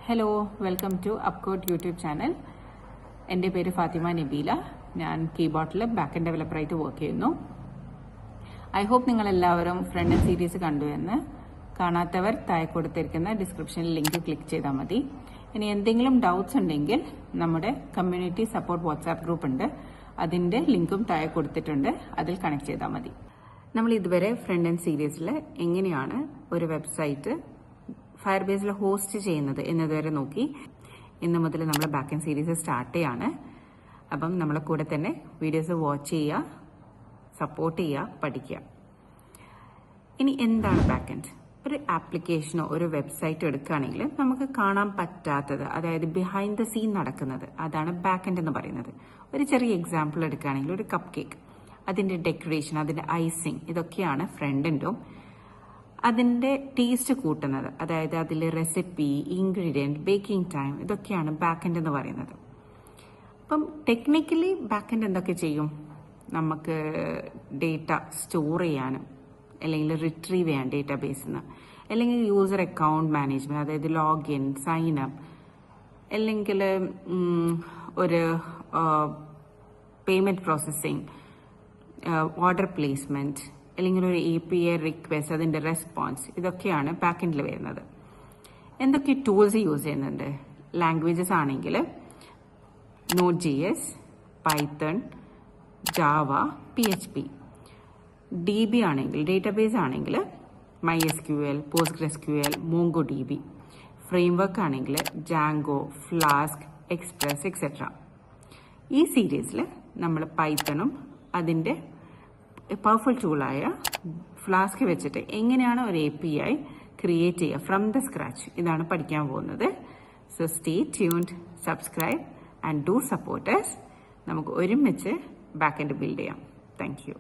Hello, welcome to Upcode YouTube channel. എൻ്റെ പേര് ഫാത്തിമ നബീല. ഞാൻ കീബോർഡിൽ ബാക്ക് എൻഡ് ഡെവലപ്പറായിട്ട് വർക്ക് ചെയ്യുന്നു. ഐ ഹോപ്പ് നിങ്ങളെല്ലാവരും ഫ്രണ്ട് എൻഡ് സീരീസ് കണ്ടു എന്ന്. കാണാത്തവർ താഴെ കൊടുത്തിരിക്കുന്ന ഡിസ്ക്രിപ്ഷനിൽ ലിങ്ക് ക്ലിക്ക് ചെയ്താൽ മതി. ഇനി എന്തെങ്കിലും ഡൗട്ട്സ് ഉണ്ടെങ്കിൽ നമ്മുടെ കമ്മ്യൂണിറ്റി സപ്പോർട്ട് വാട്സാപ്പ് ഗ്രൂപ്പ് ഉണ്ട്. അതിൻ്റെ ലിങ്കും താഴെ കൊടുത്തിട്ടുണ്ട്. അതിൽ കണക്ട് ചെയ്താൽ മതി. നമ്മൾ ഇതുവരെ ഫ്രണ്ട് എൻഡ് സീരീസിൽ എങ്ങനെയാണ് ഒരു വെബ്സൈറ്റ് ഫയർബേസിൽ ഹോസ്റ്റ് ചെയ്യുന്നത് എന്നതുവരെ നോക്കി. ഇന്ന് മുതൽ നമ്മൾ ബാക്ക് എൻഡ് സീരീസ് സ്റ്റാർട്ട് ചെയ്യാണ്. അപ്പം നമ്മളെ കൂടെ തന്നെ വീഡിയോസ് വാച്ച് ചെയ്യുക, സപ്പോർട്ട് ചെയ്യുക, പഠിക്കുക. ഇനി എന്താണ് ബാക്ക് എൻഡ്? ഒരു ആപ്ലിക്കേഷനോ ഒരു വെബ്സൈറ്റോ എടുക്കുകയാണെങ്കിൽ നമുക്ക് കാണാൻ പറ്റാത്തത്, അതായത് ബിഹൈൻഡ് ദ സീൻ നടക്കുന്നത്, അതാണ് ബാക്ക് എൻഡ് എന്ന് പറയുന്നത്. ഒരു ചെറിയ എക്സാമ്പിൾ എടുക്കുകയാണെങ്കിൽ ഒരു കപ്പ് കേക്ക്, അതിന്റെ ഡെക്കറേഷൻ, അതിന്റെ ഐസിങ്, ഇതൊക്കെയാണ് ഫ്രണ്ട് എൻഡും. അതിന്റെ ടേസ്റ്റ് കൂട്ടുന്നത്, അതായത് അതിലെ റെസിപ്പി, ഇൻഗ്രീഡിയൻറ്റ്, ബേക്കിംഗ് ടൈം, ഇതൊക്കെയാണ് ബാക്ക് എൻഡ് എന്ന് പറയുന്നത്. അപ്പം ടെക്നിക്കലി ബാക്ക് എൻഡ് എന്തൊക്കെ ചെയ്യും? നമുക്ക് ഡേറ്റ സ്റ്റോർ ചെയ്യാനും അല്ലെങ്കിൽ റിട്രീവ് ചെയ്യാൻ ഡേറ്റാബേസിൽ നിന്ന്, അല്ലെങ്കിൽ യൂസർ അക്കൗണ്ട് മാനേജ്മെന്റ്, അതായത് ലോഗിൻ, സൈൻ അപ്പ്, അല്ലെങ്കിൽ ഒരു പേയ്മെന്റ് പ്രോസസ്സിംഗ്, ഓർഡർ പ്ലേസ്മെന്റ്, അല്ലെങ്കിൽ ഒരു API റിക്വസ്റ്റ്, അതിന്റെ റെസ്പോൺസ്, ഇതൊക്കെയാണ് ബാക്ക് എൻഡിൽ വരുന്നത്. എന്തൊക്കെ ടൂൾസ് യൂസ് ചെയ്യുന്നുണ്ട്? ലാംഗ്വേജസ് ആണെങ്കിൽ Node.js, Python, Java, PHP. DB ആണെങ്കിൽ, ഡേറ്റാബേസ് ആണെങ്കിൽ MySQL, PostgreSQL, MongoDB. ഫ്രെയിംവർക്ക് ആണെങ്കിൽ Django, Flask, Express, etc. ഈ സീരീസിൽ നമ്മൾ പൈത്തണും അതിന്റെ പവർഫുൾ ടൂളായ ഫ്ലാസ്ക് വെച്ചിട്ട് എങ്ങനെയാണ് ഒരു API ക്രിയേറ്റ് ചെയ്യുക ഫ്രം ദ സ്ക്രാച്ച്, ഇതാണ് പഠിക്കാൻ പോകുന്നത്. So stay tuned, subscribe and do support us. നമുക്ക് ഒരുമിച്ച് ബാക്ക് എൻഡ് ബിൽഡ് ചെയ്യാം. Thank you.